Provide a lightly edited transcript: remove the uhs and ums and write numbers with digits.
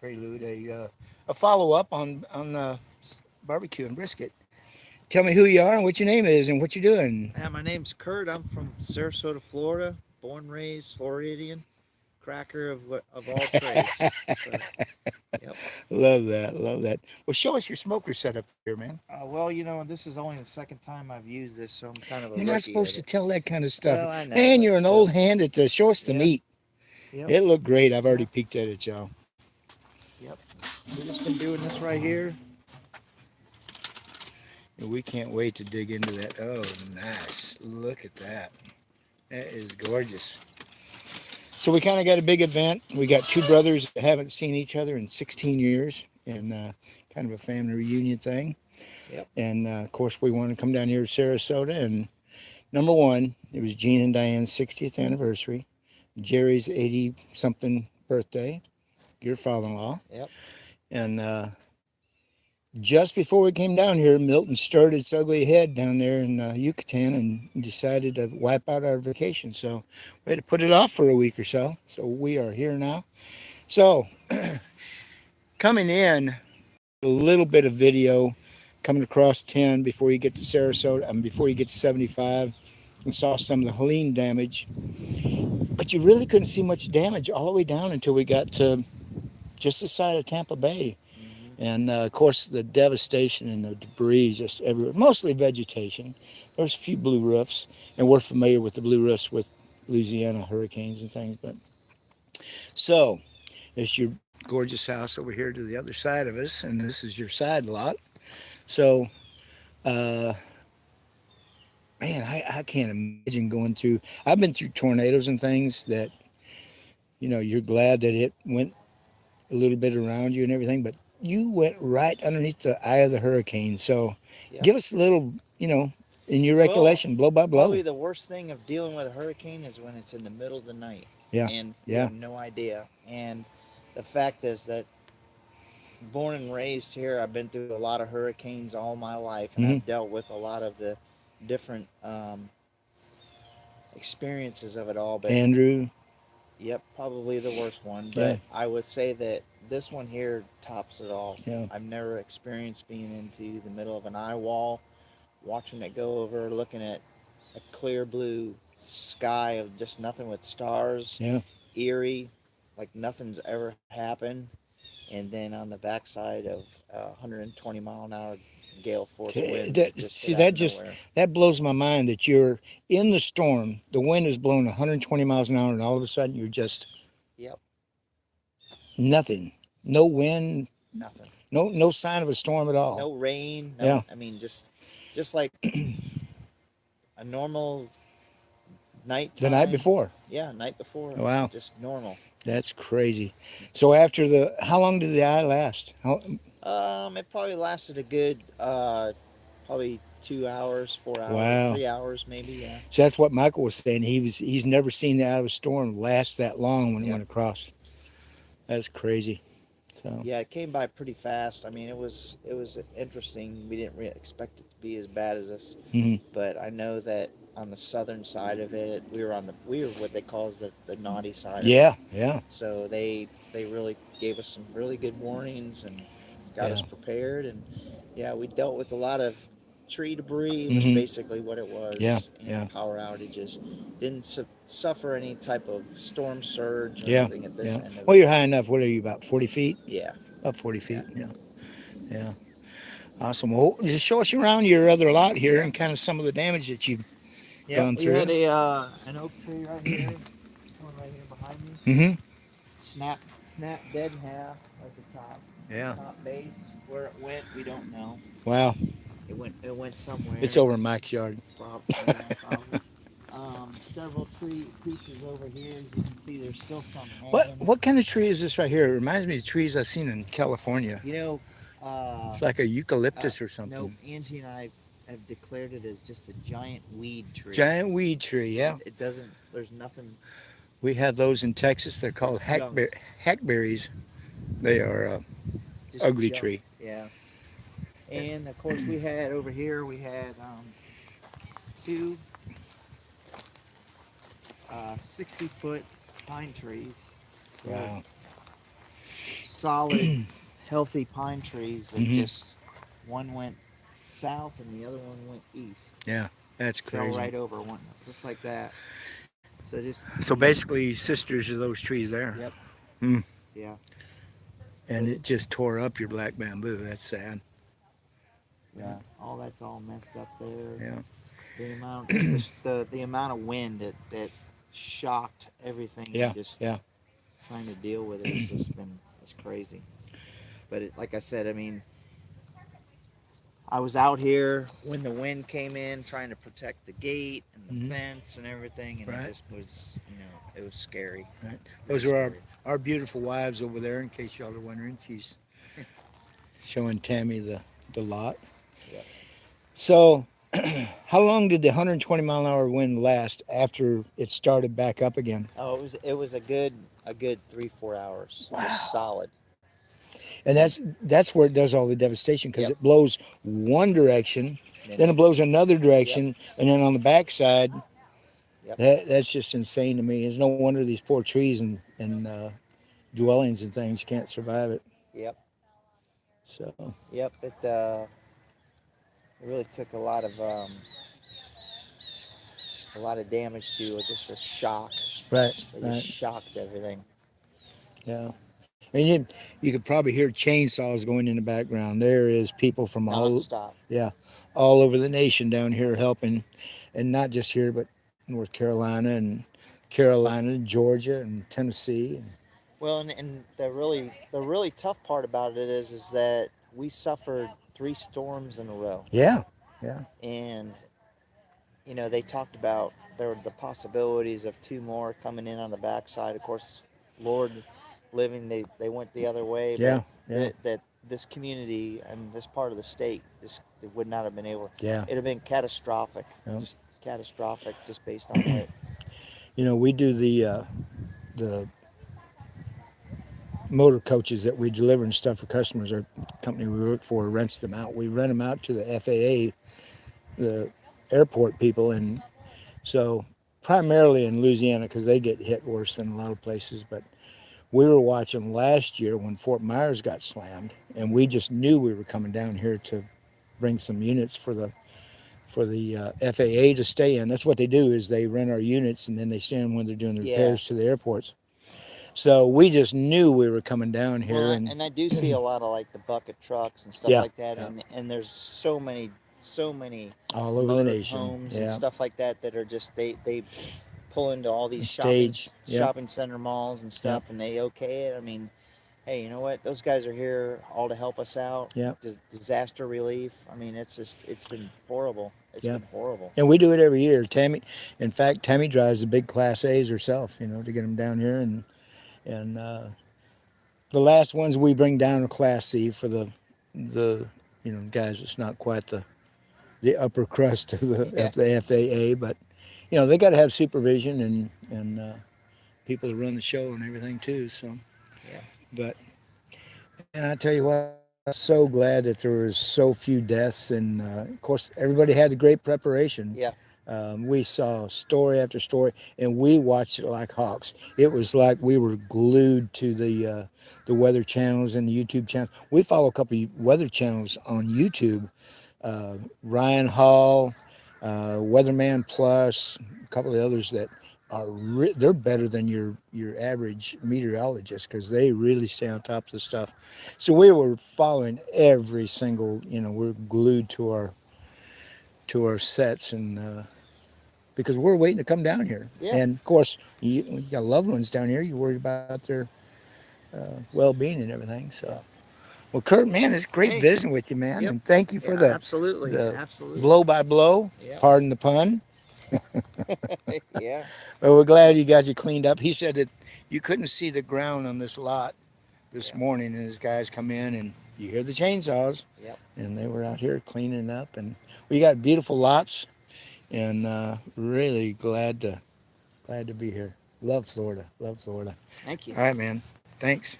prelude, a follow up on barbecue and brisket. Tell me who you are and what your name is and what you're doing. Yeah, my name's Kurt. I'm from Sarasota, Florida. Born, raised Floridian. Cracker of all trades. So, yep. Love that, love that. Well, show us your smoker setup here, man. Well, this is only the second time I've used this, so I'm kind of a You're not rookie supposed at to it. tell that kind of stuff, Well, I know, man. but You're an old still. hand at the show us the Yeah. meat. Yep. It looked great. I've already Yep. peeked at it, y'all. Yep. We've just been doing this right here. And we can't wait to dig into that. Oh, nice. Look at that. That is gorgeous. So we kind of got a big event. We got two brothers that haven't seen each other in 16 years, and kind of a family reunion thing. Yep. And of course, we wanted to come down here to Sarasota. And number one, it was Gene and Diane's 60th anniversary, Jerry's 80 something birthday, your father-in-law. Yep. And just before we came down here, Milton stirred its ugly head down there in Yucatan and decided to wipe out our vacation. So we had to put it off for a week or so. So we are here now. So coming in, a little bit of video coming across 10 before you get to Sarasota, before you get to 75, and saw some of the Helene damage. But you really couldn't see much damage all the way down until we got to just the side of Tampa Bay. And of course, the devastation and the debris just everywhere, mostly vegetation. There's a few blue roofs, and we're familiar with the blue roofs with Louisiana hurricanes and things. But so, it's your gorgeous house over here to the other side of us, and this is your side lot. So, uh, man, I can't imagine going through. I've been through tornadoes and things that, you're glad that it went a little bit around you and everything, but you went right underneath the eye of the hurricane. So Yep. give us a little, in your Well, recollection, blow by blow. probably the worst thing of dealing with a hurricane is when it's in the middle of the night. Yeah. And you Yeah. have no idea. And the fact is that born and raised here, I've been through a lot of hurricanes all my life, and I've dealt with a lot of the different experiences of it all. But Andrew. yep, probably the worst one. But Yeah. I would say that this one here tops it all. Yeah. I've never experienced being into the middle of an eye wall, watching it go over, looking at a clear blue sky of just nothing with stars, Yeah. eerie, like nothing's ever happened. And then on the backside of 120-mile-an-hour gale force winds, That blows my mind that you're in the storm. The wind is blowing 120 miles an hour, and all of a sudden you're just yep, nothing. No wind. nothing. No sign of a storm at all. No rain. No, Yeah. I mean, just like a normal night. The night before. Yeah, night before. Wow. Just normal. That's crazy. So after how long did the eye last? It probably lasted a good, probably 2 hours, 4 hours, Wow. 3 hours, maybe. Yeah. So that's what Michael was saying. He's never seen the eye of a storm last that long when it went across. That's crazy. So yeah, it came by pretty fast. I mean, it was interesting. We didn't really expect it to be as bad as this, but I know that on the southern side of it, we were what they call the naughty side. Yeah, yeah. So they really gave us some really good warnings and got us prepared, and yeah, we dealt with a lot of tree debris. Was basically what it was. Yeah, and power outages. Didn't suffer any type of storm surge or Yeah, anything at this end of Well, it. you're high enough. What are you, about 40 feet? Yeah. About 40 feet. Yeah. Awesome. Well, just show us around your other lot here and kind of some of the damage that you've gone through. We had an oak tree right here, one right here behind me. Snap dead in half at the top. Yeah. Top base. Where it went, we don't know. Wow. It went somewhere. It's over in Mike's yard. Probably. Several tree pieces over here. As you can see, there's still some. What kind of tree is this right here? It reminds me of trees I've seen in California. It's like a eucalyptus or something. No, Angie and I have declared it as just a giant weed tree. Giant weed tree, yeah. It doesn't. There's nothing. We have those in Texas. They're called hackberries. They are a ugly tree. Yeah. And of course, we had over here. We had two 60-foot pine trees. Wow. solid, healthy pine trees that Mm-hmm. just one went south and the other one went east. Yeah, that's Fell crazy. right over one, just like that. So just, I So mean, basically, sisters of those trees there. yep, Mm. yeah, And but it just tore up your black bamboo. That's sad. yeah, all that's all messed up there. Yeah. The amount, just the amount of wind that shocked everything, and Yeah. just Yeah. trying to deal with it has just been, it's crazy. But like I said, I mean, I was out here when the wind came in, trying to protect the gate and the Mm-hmm. fence and everything, and it Right. just was, it was scary, Right. very Those are scary. our beautiful wives over there. In case y'all are wondering, she's showing Tammy the lot. Yep. So, how long did the 120-mile-an-hour wind last after it started back up again? Oh, it was a good 3-4 hours, just Wow. solid. And that's where it does all the devastation because Yep. it blows one direction, Then then it it. blows another Yep. direction, and then on the backside, Yep. that's just insane to me. It's no wonder these poor trees and dwellings and things can't survive it. Yep. So, Yep. It really took a lot of damage to just a shock. right, It just right, shocked everything. yeah. And you could probably hear chainsaws going in the background. There is people from Nonstop. yeah, all over the nation down here helping, and not just here, but North Carolina, Georgia, and Tennessee. Well, and the really tough part about it is that we suffered 3 storms in a row, Yeah, yeah, and they talked about there were the possibilities of 2 more coming in on the backside. Of course, Lord living, they went the other way, but yeah, yeah, that this community and this part of the state just would not have been able. yeah. It'd have been catastrophic, Yeah. just catastrophic, just based on what. We do the motor coaches that we deliver and stuff for customers. Our company we work for rents them out. We rent them out to the FAA, the airport people, and so primarily in Louisiana because they get hit worse than a lot of places. But we were watching last year when Fort Myers got slammed, and we just knew we were coming down here to bring some units for the FAA to stay in. That's what they do is they rent our units and then they send them when they're doing the Yeah. repairs to the airports. So we just knew we were coming down Well, here, and I do see a lot of like the bucket trucks and stuff yeah, like that, yeah, and there's so many all over the motor nation. homes and Yeah, stuff like that are just they pull into all these stage. Yep, shopping center malls and yep, stuff, and they okay it. I mean, hey, you know what? Those guys are here all to help us out. yep, Disaster relief. I mean, it's been horrible. It's yep. been horrible. And we do it every year. Tammy, in fact, Tammy drives the big Class A's herself, to get them down here, and the last ones we bring down are Class C for the guys. It's not quite the upper crust of Yeah. the FAA, but they got to have supervision and people to run the show and everything too. So, Yeah. but and I tell you what, I'm so glad that there was so few deaths, and of course everybody had a great preparation. Yeah. We saw story after story, and we watched it like hawks. It was like we were glued to the weather channels and the YouTube channel. We follow a couple of weather channels on YouTube. Ryan Hall, Weatherman Plus, a couple of others that are they're better than your average meteorologist because they really stay on top of the stuff. So we were following every single. We're glued to our sets and. Because we're waiting to come down here. Yeah. And of course, you got loved ones down here. You worry about their well-being and everything. So, Yeah. well, Kurt, man, it's great Hey. visiting with you, man. Yep. And thank you for Yeah. the Absolutely. the Absolutely. blow by blow. Yeah. Pardon the pun. Yeah. But we're glad you got you cleaned up. He said that you couldn't see the ground on this lot this Yeah. morning, and his guys come in and you hear the chainsaws, Yep. and they were out here cleaning up. And we got beautiful lots, and really glad to be here. Love Florida. Love Florida. Thank you. All right, man. Thanks.